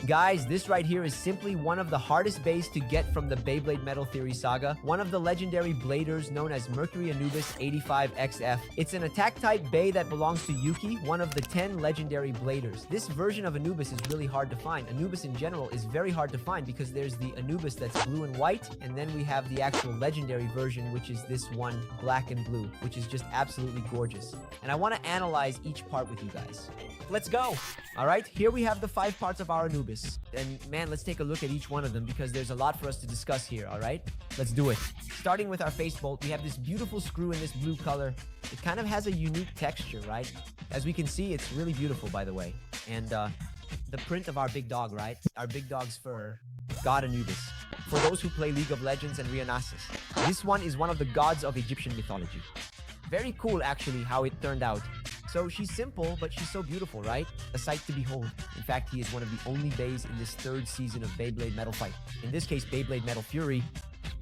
Guys, this right here is simply one of the hardest bays to get from the Beyblade Metal Theory saga, one of the legendary bladers known as Mercury Anubis 85XF. It's an attack type bay that belongs to Yuki, one of the 10 legendary bladers. This version of Anubis is really hard to find. Anubis in general is very hard to find because there's the Anubis that's blue and white, and then we have the actual legendary version, which is this one, black and blue, which is just absolutely gorgeous. And I want to analyze each part with you guys. Let's go! Alright, here we have the 5 parts of our Anubis. And man, let's take a look at each one of them because there's a lot for us to discuss here, alright? Let's do it. Starting with our face bolt, we have this beautiful screw in this blue color. It kind of has a unique texture, right? As we can see, it's really beautiful, by the way. And the print of our big dog, right? Our big dog's fur. God Anubis. For those who play League of Legends and Rarest, this one is one of the gods of Egyptian mythology. Very cool, actually, how it turned out. So she's simple, but she's so beautiful, right? A sight to behold. In fact, he is one of the only bays in this 3rd season of Beyblade Metal Fight. In this case, Beyblade Metal Fury,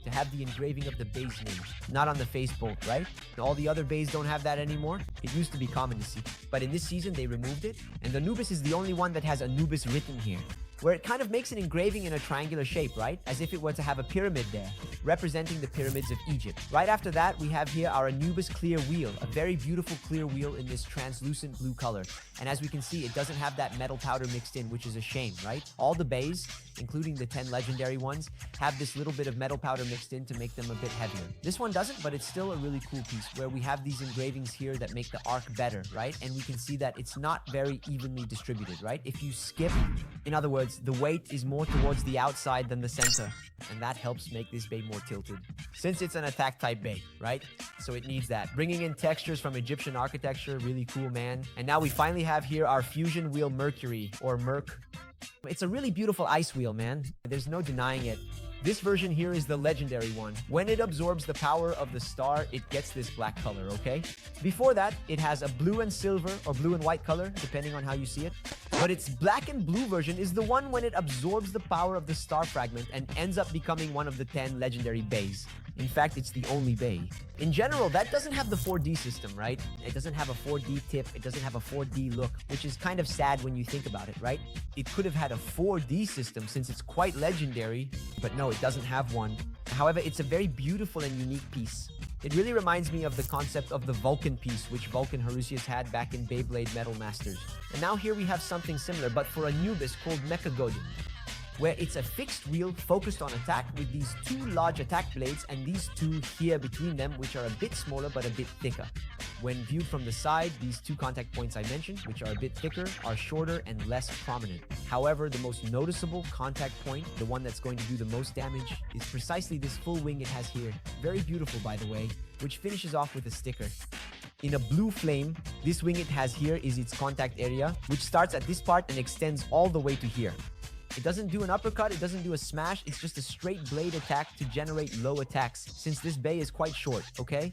to have the engraving of the bay's name, not on the face bolt, right? All the other bays don't have that anymore. It used to be common to see. But in this season, they removed it. And Anubis is the only one that has Anubis written here, where it kind of makes an engraving in a triangular shape, right? As if it were to have a pyramid there, representing the pyramids of Egypt. Right after that, we have here our Anubis clear wheel, a very beautiful clear wheel in this translucent blue color. And as we can see, it doesn't have that metal powder mixed in, which is a shame, right? All the bays, including the 10 legendary ones, have this little bit of metal powder mixed in to make them a bit heavier. This one doesn't, but it's still a really cool piece where we have these engravings here that make the arc better, right? And we can see that it's not very evenly distributed, right? If you skip, in other words, the weight is more towards the outside than the center, and that helps make this bay more tilted. Since it's an attack type bay, right? So it needs that. Bringing in textures from Egyptian architecture, really cool, man. And now we finally have here our fusion wheel Mercury, or Merc. It's a really beautiful ice wheel, man. There's no denying it. This version here is the legendary one. When it absorbs the power of the star, it gets this black color, okay? Before that, it has a blue and silver or blue and white color, depending on how you see it. But its black and blue version is the one when it absorbs the power of the star fragment and ends up becoming one of the 10 legendary bays. In fact, it's the only bay. In general, that doesn't have the 4D system, right? It doesn't have a 4D tip. It doesn't have a 4D look, which is kind of sad when you think about it, right? It could have had a 4D system since it's quite legendary, but no, it doesn't have one. However, it's a very beautiful and unique piece. It really reminds me of the concept of the Vulcan piece, which Vulcan Harusius had back in Beyblade Metal Masters. And now here we have something similar, but for Anubis called Mechagodin, where it's a fixed wheel focused on attack with these 2 large attack blades and these 2 here between them, which are a bit smaller but a bit thicker. When viewed from the side, these 2 contact points I mentioned, which are a bit thicker, are shorter and less prominent. However, the most noticeable contact point, the one that's going to do the most damage, is precisely this full wing it has here. Very beautiful, by the way, which finishes off with a sticker. In a blue flame, this wing it has here is its contact area, which starts at this part and extends all the way to here. It doesn't do an uppercut, it doesn't do a smash, it's just a straight blade attack to generate low attacks, since this bay is quite short, okay?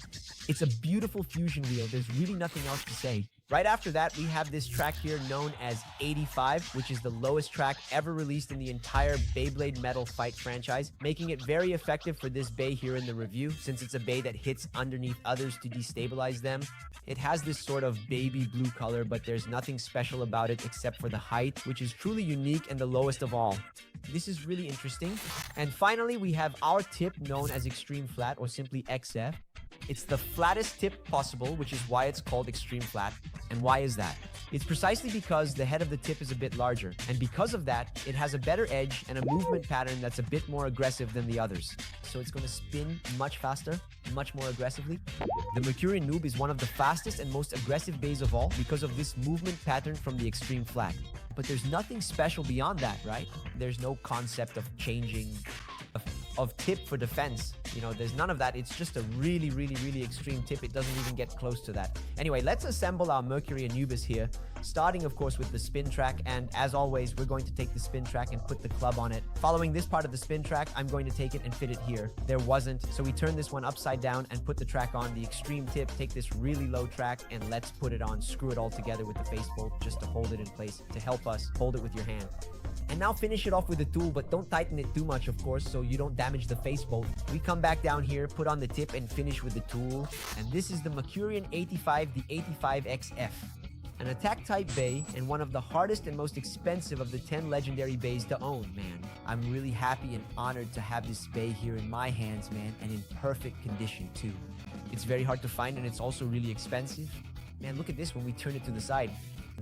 It's a beautiful fusion wheel, there's really nothing else to say. Right after that, we have this track here known as 85, which is the lowest track ever released in the entire Beyblade Metal Fight franchise, making it very effective for this bay here in the review, since it's a bay that hits underneath others to destabilize them. It has this sort of baby blue color, but there's nothing special about it except for the height, which is truly unique and the lowest of all. This is really interesting. And finally, we have our tip known as Extreme Flat, or simply XF. It's the flattest tip possible, which is why it's called Extreme Flat. And why is that? It's precisely because the head of the tip is a bit larger, and because of that, it has a better edge and a movement pattern that's a bit more aggressive than the others. So it's going to spin much faster, much more aggressively. The Mercury Anubis is one of the fastest and most aggressive bays of all because of this movement pattern from the Extreme Flat. But there's nothing special beyond that, right? There's no concept of changing of tip for defense. You know, there's none of that. It's just a really, really, really extreme tip. It doesn't even get close to that. Anyway, let's assemble our Mercury Anubis here, starting, of course, with the spin track. And as always, we're going to take the spin track and put the club on it. Following this part of the spin track, I'm going to take it and fit it here. There wasn't, so we turn this one upside down and put the track on the extreme tip, take this really low track, and let's put it on, screw it all together with the face bolt just to hold it in place, to help us hold it with your hand. And now finish it off with the tool, but don't tighten it too much, of course, so you don't damage the face bolt. We come back down here, put on the tip, and finish with the tool. And this is the Mercurian 85, the 85XF. An attack type bay and one of the hardest and most expensive of the 10 legendary bays to own, man. I'm really happy and honored to have this bay here in my hands, man, and in perfect condition too. It's very hard to find and it's also really expensive. Man, look at this when we turn it to the side.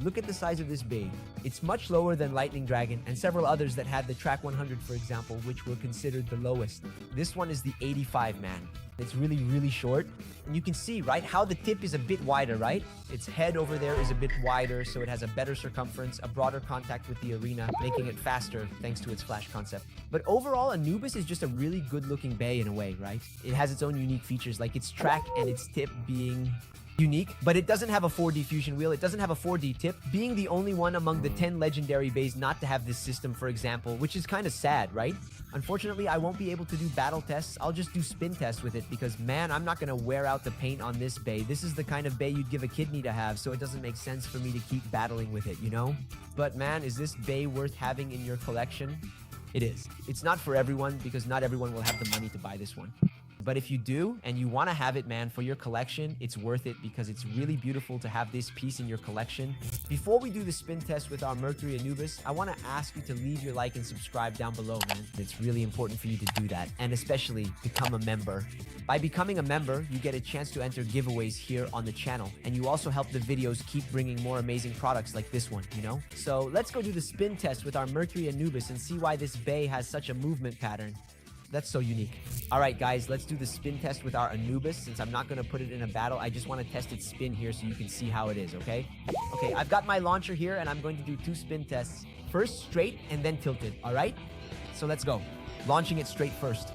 Look at the size of this bay. It's much lower than Lightning Dragon and several others that had the Track 100, for example, which were considered the lowest. This one is the 85, man. It's really, really short. And you can see, right, how the tip is a bit wider, right? Its head over there is a bit wider, so it has a better circumference, a broader contact with the arena, making it faster thanks to its flash concept. But overall, Anubis is just a really good-looking bay in a way, right? It has its own unique features, like its track and its tip being unique, but it doesn't have a 4D fusion wheel. It doesn't have a 4D tip, being the only one among the 10 legendary bays not to have this system, for example, which is kind of sad, right? Unfortunately, I won't be able to do battle tests. I'll just do spin tests with it because, man, I'm not going to wear out the paint on this bay. This is the kind of bay you'd give a kidney to have, so it doesn't make sense for me to keep battling with it, you know? But, man, is this bay worth having in your collection? It is. It's not for everyone because not everyone will have the money to buy this one. But if you do, and you want to have it, man, for your collection, it's worth it because it's really beautiful to have this piece in your collection. Before we do the spin test with our Mercury Anubis, I want to ask you to leave your like and subscribe down below, man. It's really important for you to do that, and especially become a member. By becoming a member, you get a chance to enter giveaways here on the channel, and you also help the videos keep bringing more amazing products like this one, you know? So let's go do the spin test with our Mercury Anubis and see why this bay has such a movement pattern. That's so unique. All right, guys, let's do the spin test with our Anubis. Since I'm not going to put it in a battle, I just want to test its spin here so you can see how it is, okay? Okay, I've got my launcher here, and I'm going to do 2 spin tests. First straight, and then tilted, all right? So let's go. Launching it straight first.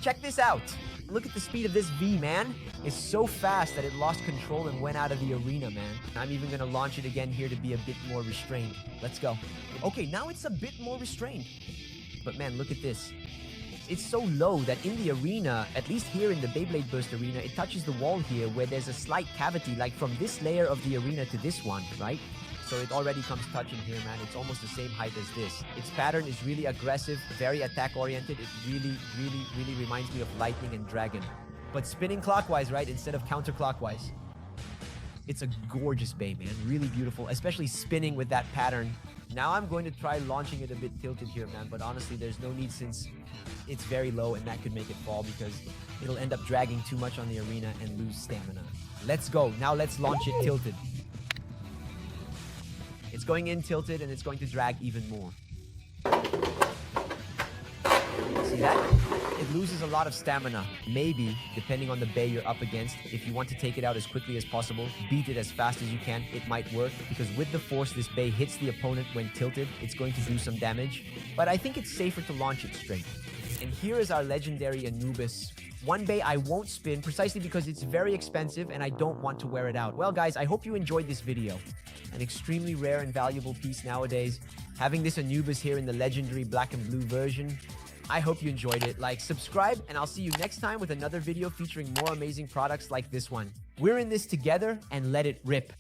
Check this out. Look at the speed of this V, man. It's so fast that it lost control and went out of the arena, man. I'm even going to launch it again here to be a bit more restrained. Let's go. Okay, now it's a bit more restrained. But man, look at this. It's so low that in the arena, at least here in the Beyblade Burst arena, it touches the wall here where there's a slight cavity, like from this layer of the arena to this one, right? So it already comes touching here, man. It's almost the same height as this. Its pattern is really aggressive, very attack-oriented. It really reminds me of Lightning and Dragon. But spinning clockwise, right, instead of counterclockwise. It's a gorgeous bay, man. Really beautiful, especially spinning with that pattern. Now I'm going to try launching it a bit tilted here, man. But honestly, there's no need since it's very low and that could make it fall because it'll end up dragging too much on the arena and lose stamina. Let's go. Now let's launch it tilted. It's going in tilted and it's going to drag even more. See that? It loses a lot of stamina. Maybe, depending on the bay you're up against, if you want to take it out as quickly as possible, beat it as fast as you can, it might work. Because with the force this bay hits the opponent when tilted, it's going to do some damage. But I think it's safer to launch it straight. And here is our legendary Anubis. One bay I won't spin precisely because it's very expensive and I don't want to wear it out. Well, guys, I hope you enjoyed this video. An extremely rare and valuable piece nowadays. Having this Anubis here in the legendary black and blue version. I hope you enjoyed it. Like, subscribe, and I'll see you next time with another video featuring more amazing products like this one. We're in this together, and let it rip.